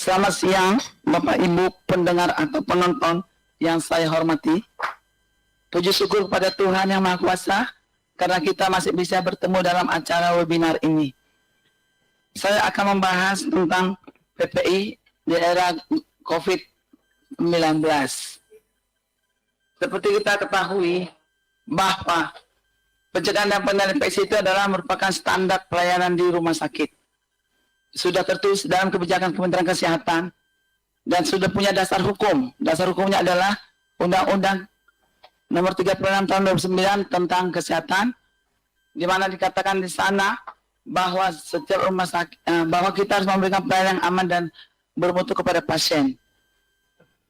Selamat siang, Bapak Ibu pendengar atau penonton yang saya hormati. Puji syukur kepada Tuhan Yang Maha Kuasa karena kita masih bisa bertemu dalam acara webinar ini. Saya akan membahas tentang PPI di era COVID-19. Seperti kita ketahui bahwa pencegahan dan pengendalian infeksi itu adalah merupakan standar pelayanan di rumah sakit. Sudah tertulis dalam kebijakan Kementerian Kesehatan dan sudah punya dasar hukum. Dasar hukumnya adalah Undang-Undang Nomor 36 Tahun 2009 tentang kesehatan, di mana dikatakan di sana bahwa setiap rumah sakit bahwa kita harus memberikan pelayanan yang aman dan bermutu kepada pasien.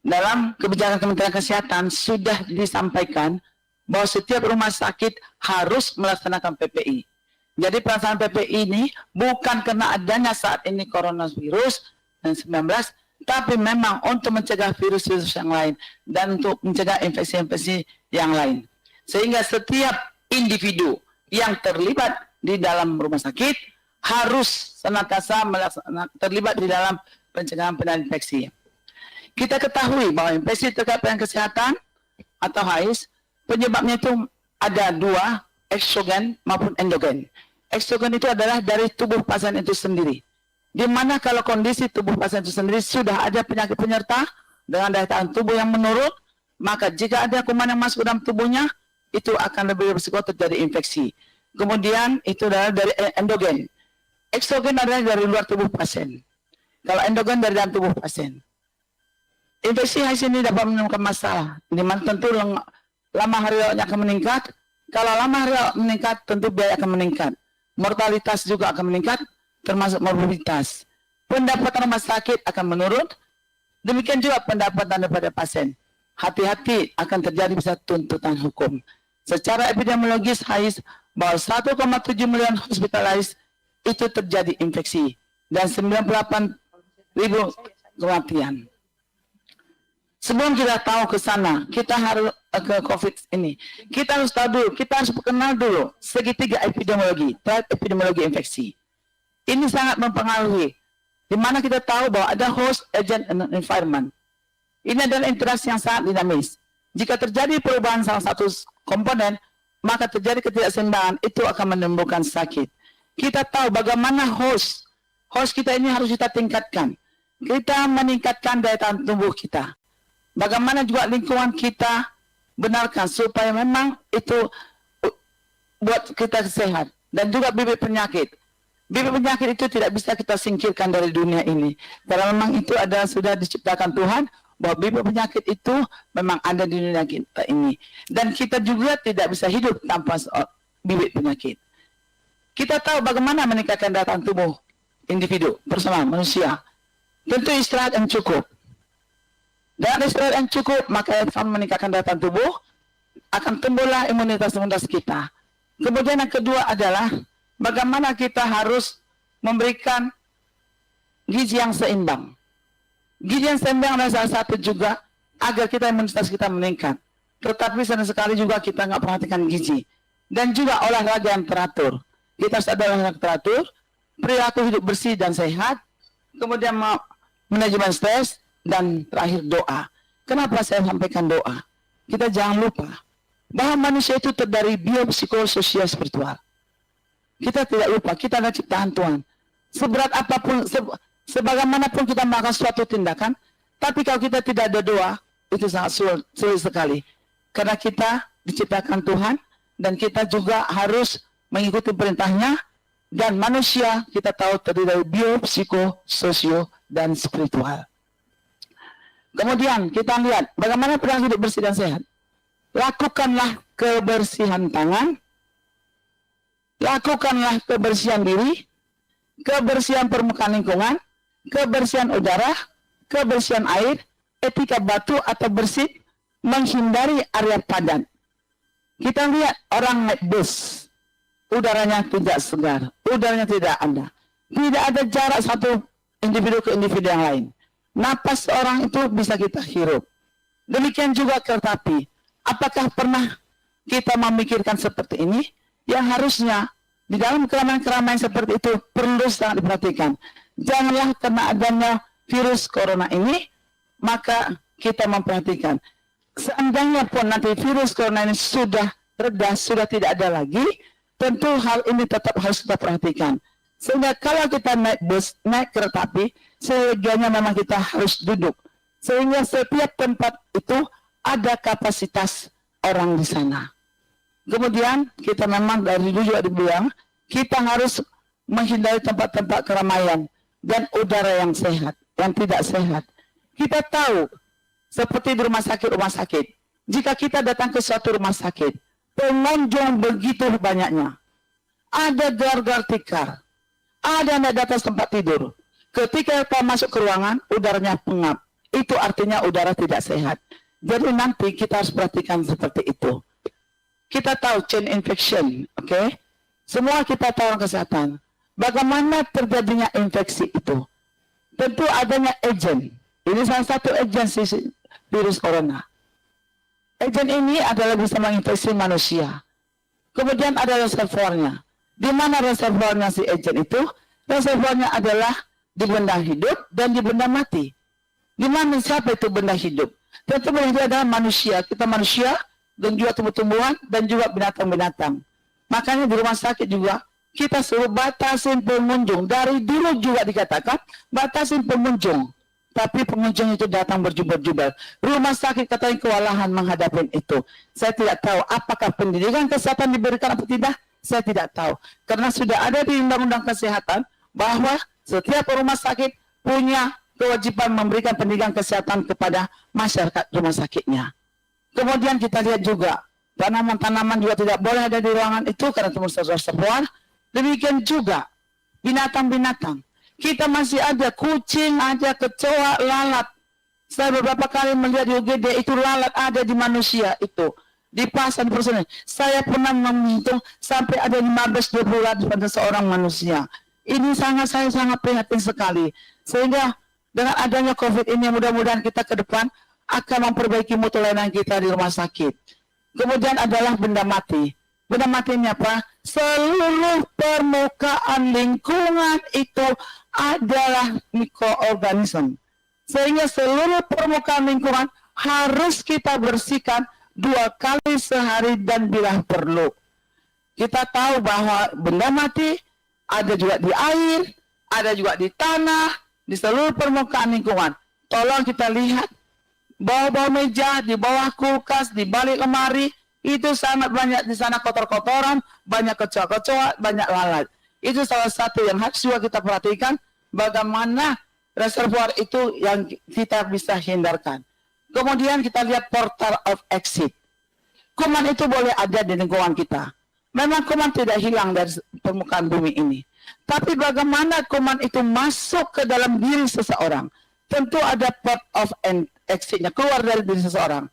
Dalam kebijakan Kementerian Kesehatan sudah disampaikan bahwa setiap rumah sakit harus melaksanakan PPI. Jadi pelaksanaan PPI ini bukan karena adanya saat ini coronavirus 19, tapi memang untuk mencegah virus-virus yang lain dan untuk mencegah infeksi-infeksi yang lain. Sehingga setiap individu yang terlibat di dalam rumah sakit harus senantiasa terlibat di dalam pencegahan pengendalian infeksi. Kita ketahui bahwa infeksi terkait dengan kesehatan atau HIV, penyebabnya itu ada dua, eksogen maupun endogen. Eksogen itu adalah dari tubuh pasien itu sendiri. Di mana kalau kondisi tubuh pasien itu sendiri sudah ada penyakit penyerta dengan daya tahan tubuh yang menurun, maka jika ada kuman yang masuk dalam tubuhnya, itu akan lebih berisiko terjadi infeksi. Kemudian itu adalah dari endogen. Eksogen adalah dari luar tubuh pasien. Kalau endogen dari dalam tubuh pasien. Infeksi HIV ini dapat menimbulkan masalah. Di mana tentu lama hari rawatnya akan meningkat. Kalau lama hari rawat meningkat, tentu biaya akan meningkat. Mortalitas juga akan meningkat, termasuk morbiditas. Pendapatan rumah sakit akan menurun, demikian juga pendapatan daripada pasien. Hati-hati akan terjadi bisa tuntutan hukum. Secara epidemiologis, HIS bahwa 1,7 miliar hospitalized itu terjadi infeksi dan 98.000 kematian. Sebelum kita tahu ke sana, kita harus ke COVID ini. Kita harus tahu dulu, kita harus kenal dulu segitiga epidemiologi, epidemiologi infeksi. Ini sangat mempengaruhi. Di mana kita tahu bahwa ada host, agent, and environment. Ini adalah interaksi yang sangat dinamis. Jika terjadi perubahan salah satu komponen, maka terjadi ketidakseimbangan, itu akan menimbulkan sakit. Kita tahu bagaimana host kita ini harus kita tingkatkan. Kita meningkatkan daya tahan tubuh kita. Bagaimana juga lingkungan kita benarkan supaya memang itu buat kita sehat. Dan juga bibit penyakit. Bibit penyakit itu tidak bisa kita singkirkan dari dunia ini. Karena memang itu adalah sudah diciptakan Tuhan, bahwa bibit penyakit itu memang ada di dunia kita ini. Dan kita juga tidak bisa hidup tanpa bibit penyakit. Kita tahu bagaimana meningkatkan daya tahan tubuh individu, personal, manusia. Tentu istirahat yang cukup. Dengan istirahat yang cukup, maka akan meningkatkan daya tahan tubuh, akan tumbuhlah imunitas kita. Kemudian yang kedua adalah bagaimana kita harus memberikan gizi yang seimbang. Gizi yang seimbang adalah salah satu juga agar kita imunitas kita meningkat. Tetapi sering sekali juga kita nggak perhatikan gizi. Dan juga olahraga yang teratur. Kita harus ada olahraga teratur, perilaku hidup bersih dan sehat, kemudian manajemen stres, dan terakhir doa. Kenapa saya sampaikan doa? Kita jangan lupa bahwa manusia itu terdiri biopsikososial spiritual. Kita tidak lupa, kita adalah ciptaan Tuhan. Seberat apapun, sebagaimanapun kita melakukan suatu tindakan, tapi kalau kita tidak ada doa, itu sangat sulit sekali. Karena kita diciptakan Tuhan, dan kita juga harus mengikuti perintahnya, dan manusia kita tahu terdiri dari biopsikososio dan spiritual. Kemudian kita lihat bagaimana perilaku hidup bersih dan sehat. Lakukanlah kebersihan tangan, lakukanlah kebersihan diri, kebersihan permukaan lingkungan, kebersihan udara, kebersihan air, etika batu atau bersih, menghindari area padat. Kita lihat orang naik bus, udaranya tidak segar, udaranya tidak ada. Tidak ada jarak satu individu ke individu yang lain. Napas orang itu bisa kita hirup. Demikian juga kereta api. Apakah pernah kita memikirkan seperti ini? Yang harusnya di dalam keramaian-keramaian seperti itu perlu sangat diperhatikan. Janganlah karena adanya virus corona ini, maka kita memperhatikan. Seandainya pun nanti virus corona ini sudah reda, sudah tidak ada lagi, tentu hal ini tetap harus kita perhatikan. Sehingga kalau kita naik bus, naik kereta api, seyogianya memang kita harus duduk. Sehingga setiap tempat itu ada kapasitas orang di sana. Kemudian kita memang dari dulu juga dibilang, kita harus menghindari tempat-tempat keramaian dan udara yang sehat, yang tidak sehat. Kita tahu, seperti di rumah sakit, jika kita datang ke suatu rumah sakit, pengunjung begitu banyaknya. Ada gargar tikar, ada yang di atas tempat tidur. Ketika kita masuk ke ruangan, udaranya pengap. Itu artinya udara tidak sehat. Jadi nanti kita harus perhatikan seperti itu. Kita tahu chain infection, oke? Semua kita tahu orang kesehatan. Bagaimana terjadinya infeksi itu? Tentu adanya agen. Ini salah satu agen virus corona. Agen ini adalah bisa menginfeksi manusia. Kemudian ada reservoirnya. Di mana reservoirnya si agen itu? Reservoirnya adalah di benda hidup dan di benda mati. Di mana siapa itu benda hidup? Tentu benda hidup adalah manusia. Kita manusia dan juga tumbuh-tumbuhan dan juga binatang-binatang. Makanya di rumah sakit juga kita suruh batasin pengunjung. Dari dulu juga dikatakan batasin pengunjung. Tapi pengunjung itu datang berjubel-jubel. Rumah sakit katanya kewalahan menghadapi itu. Saya tidak tahu apakah pendidikan kesehatan diberikan atau tidak. Saya tidak tahu. Karena sudah ada di Undang-Undang Kesehatan bahwa setiap rumah sakit punya kewajiban memberikan pendidikan kesehatan kepada masyarakat rumah sakitnya. Kemudian kita lihat juga tanaman-tanaman juga tidak boleh ada di ruangan itu karena itu reservoir. Demikian juga binatang-binatang. Kita masih ada kucing, ada kecoa, lalat. Saya beberapa kali melihat di UGD itu lalat ada di manusia itu. Di pasar, di perusahaan. Saya pernah menghitung sampai ada 15-20 lalat pada seorang manusia. Ini saya sangat prihatin sekali. Sehingga dengan adanya COVID ini mudah-mudahan kita ke depan akan memperbaiki mutu layanan kita di rumah sakit. Kemudian adalah benda mati. Benda mati ini apa? Seluruh permukaan lingkungan itu adalah mikroorganisme. Sehingga seluruh permukaan lingkungan harus kita bersihkan 2 kali sehari dan bila perlu. Kita tahu bahwa benda mati ada juga di air, ada juga di tanah, di seluruh permukaan lingkungan. Tolong kita lihat bawah-bawah meja, di bawah kulkas, di balik lemari, itu sangat banyak di sana kotor-kotoran, banyak kecoa-kecoa, banyak lalat. Itu salah satu yang harus juga kita perhatikan, bagaimana reservoir itu yang kita bisa hindarkan. Kemudian kita lihat portal of exit. Kuman itu boleh ada di lingkungan kita. Memang kuman tidak hilang dari permukaan bumi ini. Tapi bagaimana kuman itu masuk ke dalam diri seseorang? Tentu ada port of exit-nya, keluar dari diri seseorang.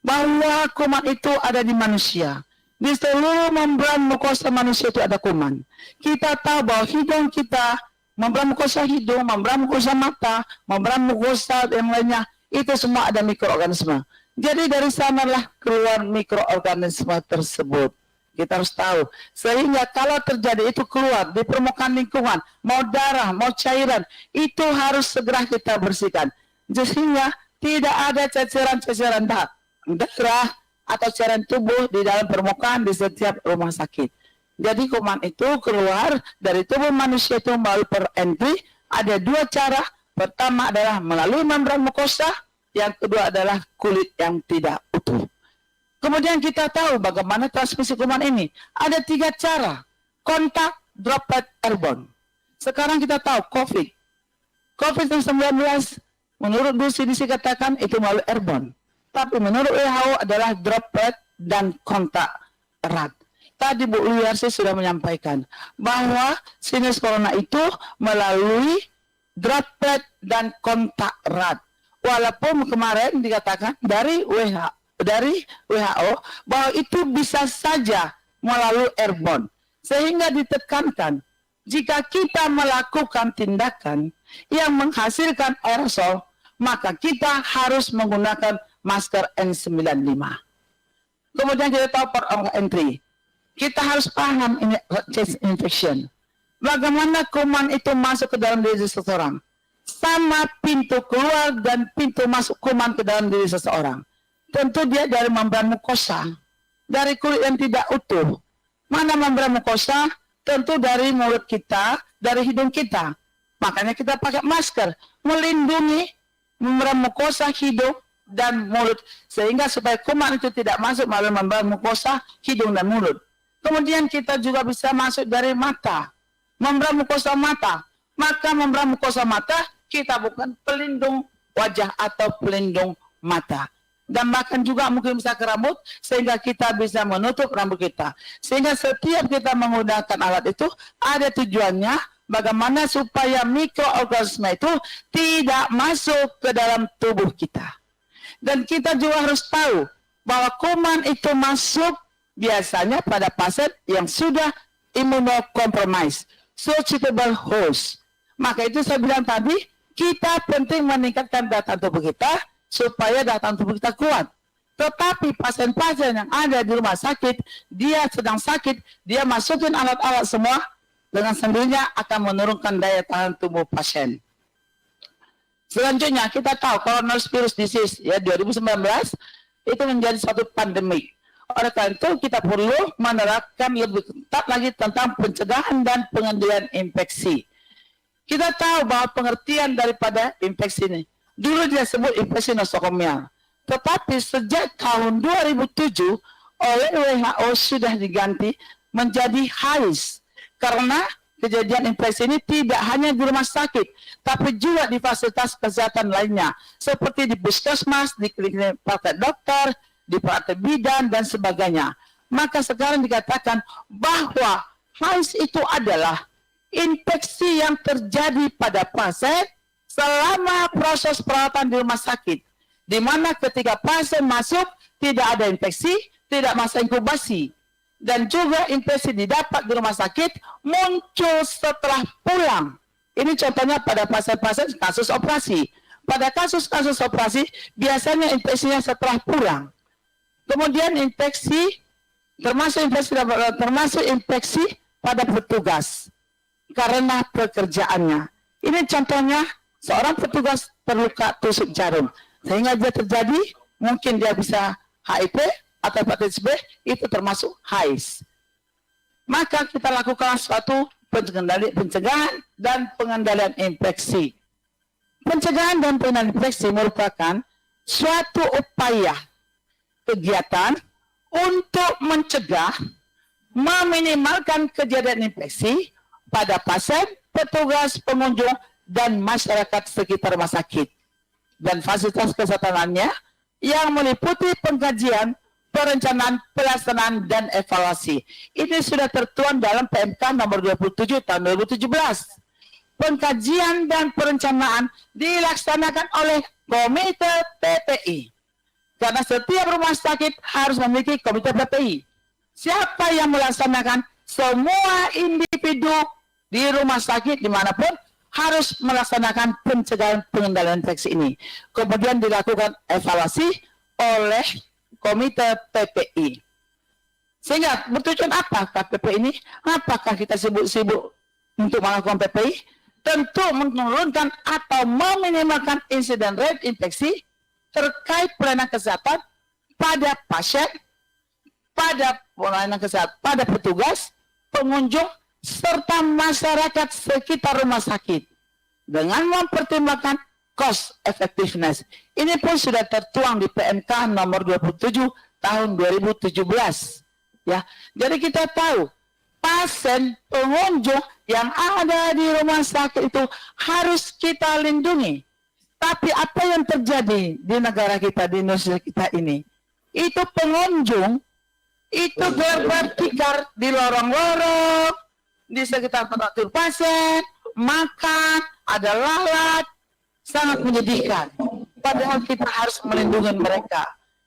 Bahwa kuman itu ada di manusia. Di seluruh membran mukosa manusia itu ada kuman. Kita tahu bahwa hidung kita, membran mukosa hidung, membran mukosa mata, membran mukosa yang lainnya, itu semua ada mikroorganisme. Jadi dari sanalah keluar mikroorganisme tersebut. Kita harus tahu. Sehingga kalau terjadi itu keluar di permukaan lingkungan, mau darah, mau cairan, itu harus segera kita bersihkan. Sehingga tidak ada ceceran-ceceran darah atau cairan tubuh di dalam permukaan di setiap rumah sakit. Jadi kuman itu keluar dari tubuh manusia itu melalui per entry. Ada 2 cara. Pertama adalah melalui membran mukosa. Yang kedua adalah kulit yang tidak utuh. Kemudian kita tahu bagaimana transmisi kuman ini. Ada 3 cara. Kontak, droplet, airborne. Sekarang kita tahu COVID. COVID-19 menurut Bu CDC katakan itu melalui airborne. Tapi menurut WHO adalah droplet dan kontak erat. Tadi Bu Liarsi sudah menyampaikan bahwa sinus corona itu melalui droplet dan kontak erat. Walaupun kemarin dikatakan dari WHO bahwa itu bisa saja melalui airborne. Sehingga ditekankan jika kita melakukan tindakan yang menghasilkan aerosol, maka kita harus menggunakan masker N95. Kemudian kita tahu port of entry. Kita harus paham ini chest infection. Bagaimana kuman itu masuk ke dalam diri seseorang. sama pintu keluar dan pintu masuk kuman ke dalam diri seseorang. Tentu dia dari membran mukosa, dari kulit yang tidak utuh. Mana membran mukosa? Tentu dari mulut kita, dari hidung kita. Makanya kita pakai masker, melindungi membran mukosa, hidung, dan mulut. Sehingga supaya kuman itu tidak masuk melalui membran mukosa, hidung, dan mulut. Kemudian kita juga bisa masuk dari mata. Membran mukosa mata. Maka membran mukosa mata, kita bukan pelindung wajah atau pelindung mata. Dan bahkan juga mungkin bisa ke rambut, sehingga kita bisa menutup rambut kita. Sehingga setiap kita menggunakan alat itu, ada tujuannya, bagaimana supaya mikroorganisme itu tidak masuk ke dalam tubuh kita. Dan kita juga harus tahu, bahwa kuman itu masuk biasanya pada pasien yang sudah immunocompromised, susceptible host. Maka itu saya bilang tadi, kita penting meningkatkan daya tubuh kita, supaya daya tubuh kita kuat. Tetapi pasien-pasien yang ada di rumah sakit, dia sedang sakit, dia masukin alat-alat semua, dengan sendirinya akan menurunkan daya tahan tubuh pasien. Selanjutnya kita tahu coronavirus disease ya 2019 itu menjadi suatu pandemi. Oleh karena itu kita perlu menerapkan lebih ketat lagi tentang pencegahan dan pengendalian infeksi. Kita tahu bahwa pengertian daripada infeksi ini, dulu dia sebut infeksi nosokomial. Tetapi sejak tahun 2007 oleh WHO sudah diganti menjadi HAIS. Karena kejadian infeksi ini tidak hanya di rumah sakit, tapi juga di fasilitas kesehatan lainnya. Seperti di puskesmas, di klinik praktek dokter, di praktek bidan, dan sebagainya. Maka sekarang dikatakan bahwa HAIS itu adalah infeksi yang terjadi pada pasien selama proses perawatan di rumah sakit, di mana ketika pasien masuk tidak ada infeksi, tidak masa inkubasi, dan juga infeksi didapat di rumah sakit muncul setelah pulang. Ini contohnya pada pasien-pasien kasus operasi. Pada kasus-kasus operasi biasanya infeksinya setelah pulang. Kemudian infeksi termasuk infeksi pada petugas karena pekerjaannya. Ini contohnya seorang petugas terluka tusuk jarum, sehingga dia terjadi, mungkin dia bisa HIV atau hepatitis B, itu termasuk HAIS. Maka kita lakukan suatu pencegahan dan pengendalian infeksi. Pencegahan dan pengendalian infeksi merupakan suatu upaya kegiatan untuk mencegah, meminimalkan kejadian infeksi pada pasien, petugas, pengunjung, dan masyarakat sekitar rumah sakit dan fasilitas kesehatan lainnya yang meliputi pengkajian, perencanaan, pelaksanaan, dan evaluasi. Ini sudah tertuang dalam PMK nomor 27 tahun 2017. Pengkajian dan perencanaan dilaksanakan oleh Komite PPI. Karena setiap rumah sakit harus memiliki Komite PPI. Siapa yang melaksanakan? Semua individu di rumah sakit dimanapun harus melaksanakan pencegahan pengendalian infeksi ini. Kemudian dilakukan evaluasi oleh Komite PPI. Sehingga bertujuan apa PPI ini? Apakah kita sibuk-sibuk untuk melakukan PPI? Tentu menurunkan atau meminimalkan insiden rate infeksi terkait pelayanan kesehatan pada pasien, pada pelayanan kesehatan, pada petugas, pengunjung, serta masyarakat sekitar rumah sakit dengan mempertimbangkan cost effectiveness. Ini pun sudah tertuang di PMK nomor 27 tahun 2017. Ya, jadi kita tahu pasien pengunjung yang ada di rumah sakit itu harus kita lindungi. Tapi apa yang terjadi di negara kita, di Indonesia kita ini? Itu pengunjung itu bertikar di lorong-lorong, di sekitar tempat tidur pasien, makan, ada lalat, sangat menyedihkan. Padahal kita harus melindungi mereka.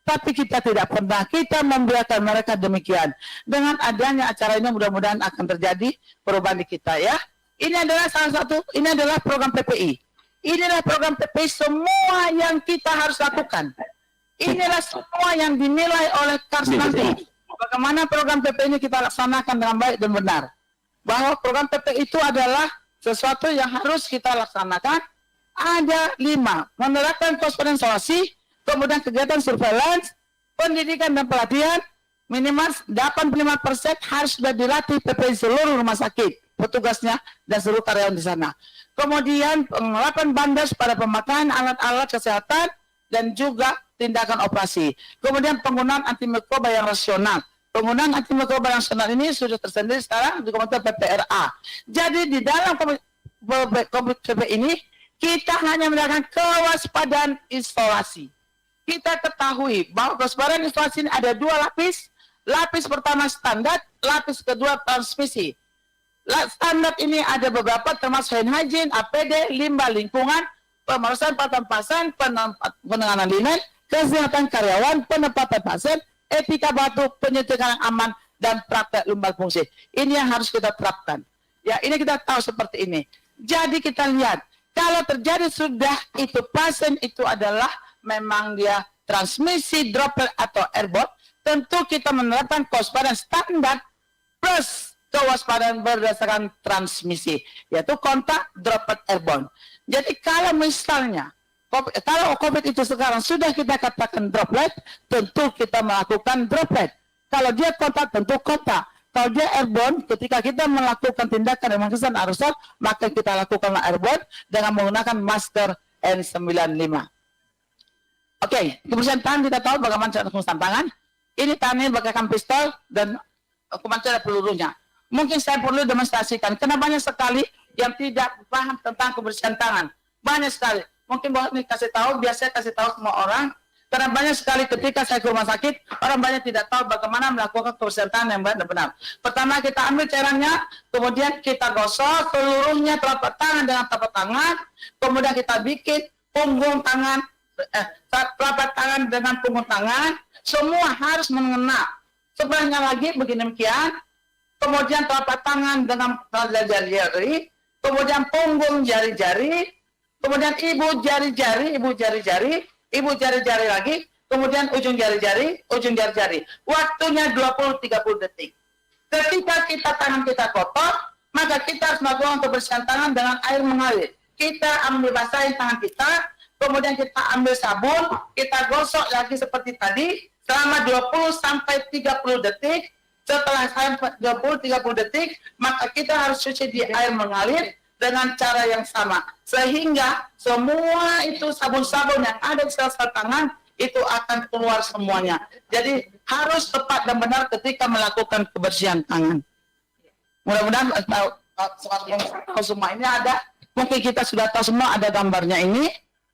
Tapi kita tidak pernah, kita membiarkan mereka demikian. Dengan adanya acara ini mudah-mudahan akan terjadi perubahan di kita ya. Ini adalah salah satu, ini adalah program PPI. Inilah program PPI semua yang kita harus lakukan. Inilah semua yang dinilai oleh KARS nanti. Bagaimana program PPI ini kita laksanakan dengan baik dan benar. Bahwa program PPI itu adalah sesuatu yang harus kita laksanakan Ada 5, menerapkan kewaspadaan isolasi, kemudian kegiatan surveillance, pendidikan dan pelatihan, minimal 85% harus sudah dilatih PPI seluruh rumah sakit, petugasnya dan seluruh karyawan di sana. Kemudian penerapan bandas pada pemakaian alat-alat kesehatan dan juga tindakan operasi. Kemudian penggunaan antimikroba yang rasional. Penggunaan antimikroba yang rasional ini sudah tersendiri sekarang di Kementerian PPRA. Jadi di dalam PP ini kita hanya melakukan kewaspadaan isolasi. Kita ketahui bahwa kewaspadaan isolasi ini ada 2 lapis. Lapis pertama standar, lapis kedua transmisi. Standar ini ada beberapa termasuk hand hygiene, APD, limbah lingkungan, pemeriksaan pernapasan, penanganan linen, kesehatan karyawan, penempatan pasien, etika batu, penyediaan aman, dan praktek lumbar fungsi. Ini yang harus kita terapkan. Ya, ini kita tahu seperti ini. Jadi kita lihat, kalau terjadi sudah itu pasien itu adalah memang dia transmisi droplet atau airborne, tentu kita menerapkan kewaspadaan standar plus kewaspadaan berdasarkan transmisi, yaitu kontak droplet airborne. Jadi kalau misalnya kalau COVID itu sekarang sudah kita katakan droplet, tentu kita melakukan droplet. Kalau dia kontak, tentu kontak. Kalau dia airborne, ketika kita melakukan tindakan pemeriksaan aerosol, maka kita lakukan airborne dengan menggunakan masker N95. Oke, kebersihan tangan kita tahu bagaimana cara penggunaan tangan. Ini tangan bagaikan pistol dan kemana pelurunya. Mungkin saya perlu demonstrasikan, karena banyak sekali yang tidak paham tentang kebersihan tangan. Banyak sekali. Mungkin bahwa ini kasih tahu, biasanya kasih tahu semua orang. Karena banyak sekali ketika saya ke rumah sakit, orang banyak tidak tahu bagaimana melakukan kebersihan tangan yang benar. Pertama kita ambil cairannya, kemudian kita gosok seluruhnya telapak tangan dengan telapak tangan, kemudian kita bikin punggung tangan, telapak tangan dengan punggung tangan, semua harus mengena. Sebelahnya lagi begini demikian, kemudian telapak tangan dengan jari-jari, kemudian punggung jari-jari, kemudian ibu jari-jari lagi, kemudian ujung jari-jari. Waktunya 20-30 detik. Ketika tangan kita kotor, maka kita harus melakukan kebersihan tangan dengan air mengalir. Kita ambil basahin tangan kita, kemudian kita ambil sabun, kita gosok lagi seperti tadi, selama 20-30 detik. Setelah 20-30 detik, maka kita harus cuci di air mengalir dengan cara yang sama, sehingga semua itu sabun-sabun yang ada di sel-sel tangan itu akan keluar semuanya. Jadi harus tepat dan benar ketika melakukan kebersihan tangan. Mudah-mudahan tahu semua ini ada. Mungkin kita sudah tahu semua, ada gambarnya ini.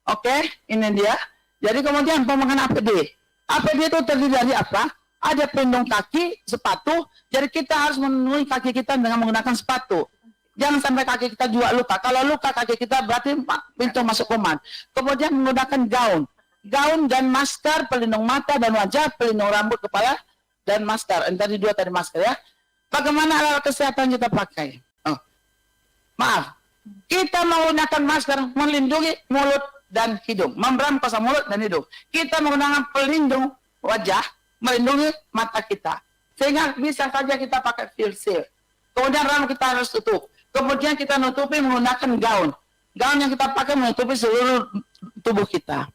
Oke, ini dia. Jadi kemudian pemakaian APD. APD itu terdiri dari apa? Ada pelindung kaki, sepatu. Jadi kita harus memenuhi kaki kita dengan menggunakan sepatu. Jangan sampai kaki kita juga luka. Kalau luka kaki kita berarti pintu masuk kuman. Kemudian menggunakan gaun dan masker, pelindung mata dan wajah, pelindung rambut, kepala, dan masker. Tadi 2 tadi masker ya. Bagaimana alat kesehatan kita pakai? Maaf, kita menggunakan masker melindungi mulut dan hidung, membran kosa mulut dan hidung. Kita menggunakan pelindung wajah, melindungi mata kita. Sehingga bisa saja kita pakai face shield. Kemudian rambut kita harus tutup. Kemudian kita nutupi menggunakan gaun. Gaun yang kita pakai menutupi seluruh tubuh kita.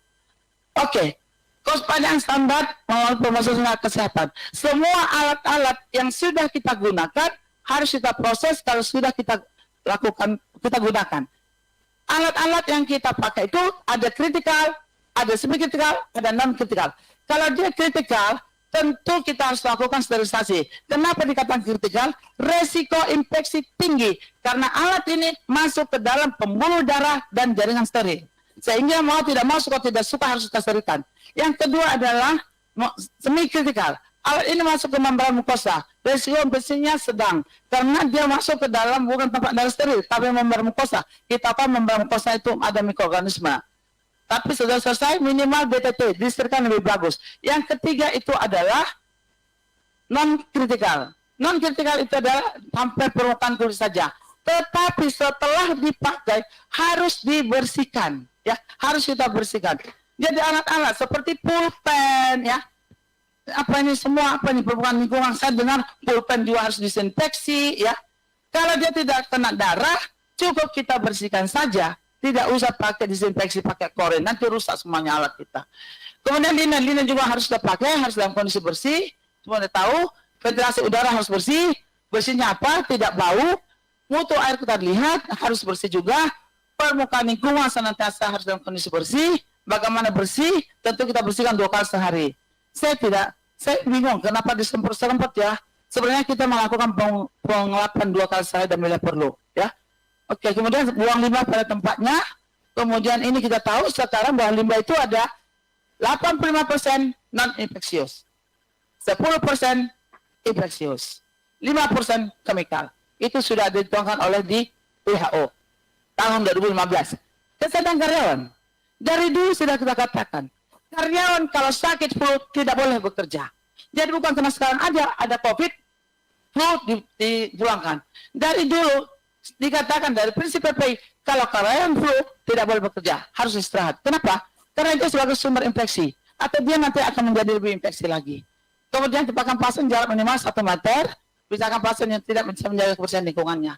Oke. Kewaspadaan standar melalui pemasukan kesehatan. Semua alat-alat yang sudah kita gunakan harus kita proses kalau sudah kita lakukan, kita gunakan. Alat-alat yang kita pakai itu ada kritikal, ada semi-kritikal, ada non-kritikal. Kalau dia kritikal, tentu kita harus lakukan sterilisasi. Kenapa dikatakan kritikal? Resiko infeksi tinggi karena alat ini masuk ke dalam pembuluh darah dan jaringan steril. Sehingga mau tidak mau, suka tidak suka harus kita sterilkan. Yang kedua adalah semi kritikal. Alat ini masuk ke membran mukosa. Resiko infeksinya sedang karena dia masuk ke dalam bukan tempat darah steril, tapi membran mukosa. Kita tahu membran mukosa itu ada mikroorganisme. Tapi sudah selesai, minimal BTT, disterilkan lebih bagus. Yang ketiga itu adalah non-kritikal. Non-kritikal itu adalah sampai permukaan kulit saja. Tetapi setelah dipakai, harus dibersihkan. Ya, harus kita bersihkan. Jadi alat-alat seperti pulpen, ya. Apa ini semua, apa ini permukaan lingkungan. Saya dengar pulpen juga harus disinfeksi, ya. Kalau dia tidak kena darah, cukup kita bersihkan saja. Tidak usah pakai disinfeksi, pakai klorin, nanti rusak semuanya alat kita. Kemudian linen juga harus kita pakai, harus dalam kondisi bersih. Semua udah tahu, ventilasi udara harus bersih. Bersihnya apa? Tidak bau. Mutu air kita lihat harus bersih juga. Permukaan lingkungan senantiasa harus dalam kondisi bersih. Bagaimana bersih? Tentu kita bersihkan 2 kali sehari. Saya bingung kenapa disempur-serempet ya. Sebenarnya kita melakukan pengelapan 2 kali sehari dan bila perlu, ya. Oke, kemudian buang limbah pada tempatnya. Kemudian ini kita tahu sekarang bahwa limbah itu ada 85% non-infeksius, 10% infeksius, 5% chemical. Itu sudah dituangkan oleh di WHO tahun 2015. Kesehatan karyawan. Dari dulu sudah kita katakan, karyawan kalau sakit flu tidak boleh bekerja. Jadi bukan karena sekarang ada COVID, flu dipulangkan. Dari dulu dikatakan dari prinsip PPI, kalau karyawan flu tidak boleh bekerja, harus istirahat. Kenapa? Karena itu sebagai sumber infeksi. Atau dia nanti akan menjadi lebih infeksi lagi. Kemudian tempatkan pasien jarak minimal 1 meter, pisahkan pasien yang tidak bisa menjaga kebersihan lingkungannya.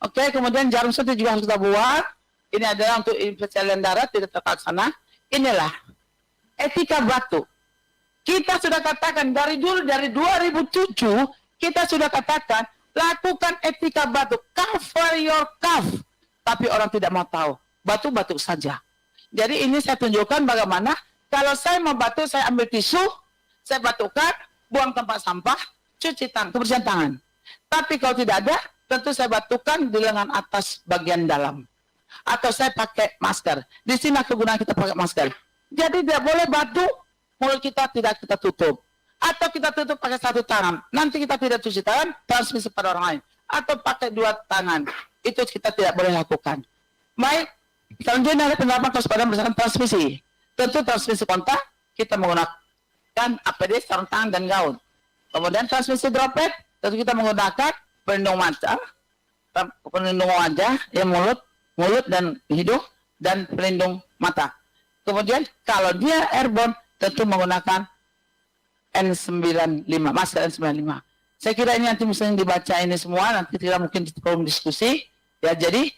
Oke, kemudian jarum suntik juga harus kita buang. Ini adalah untuk infeksi aliran darah, tidak terlaksana. Inilah etika batu. Kita sudah katakan dari dulu, dari 2007, kita sudah katakan, lakukan etika batu. Cover your cough. Tapi orang tidak mau tahu. Batu-batu saja. Jadi ini saya tunjukkan bagaimana, kalau saya mau batu, saya ambil tisu, saya batukan, buang tempat sampah, cuci tangan, kebersihan tangan. Tapi kalau tidak ada, tentu saya batukan di lengan atas bagian dalam. Atau saya pakai masker. Di sini kegunaan kita pakai masker. Jadi tidak boleh batu, mulut kita tidak kita tutup. Atau kita tutup pakai 1 tangan. Nanti kita tidak cuci tangan, transmisi pada orang lain. Atau pakai 2 tangan. Itu kita tidak boleh lakukan. Baik, selanjutnya ada penerapan kewaspadaan berdasarkan transmisi. Tentu transmisi kontak, kita menggunakan APD, sarung tangan, dan gaun. Kemudian transmisi droplet, tentu kita menggunakan pelindung mata, pelindung wajah, ya mulut dan hidung, dan pelindung mata. Kemudian kalau dia airborne, tentu menggunakan N95, masker N95. Saya kira ini nanti misalnya dibaca ini semua, nanti kita mungkin di forum diskusi. Ya, jadi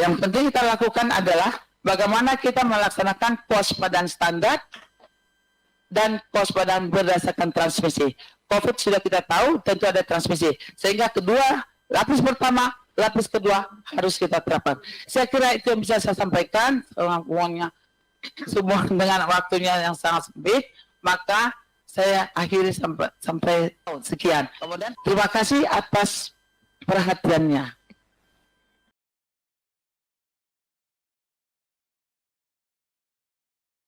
yang penting kita lakukan adalah bagaimana kita melaksanakan kewaspadaan standar dan kewaspadaan berdasarkan transmisi. COVID sudah kita tahu, tentu ada transmisi. Sehingga kedua, lapis pertama, lapis kedua harus kita terapkan. Saya kira itu yang bisa saya sampaikan. Uangnya semua dengan waktunya yang sangat sempit, maka saya akhiri sampai sekian. Kemudian terima kasih atas perhatiannya.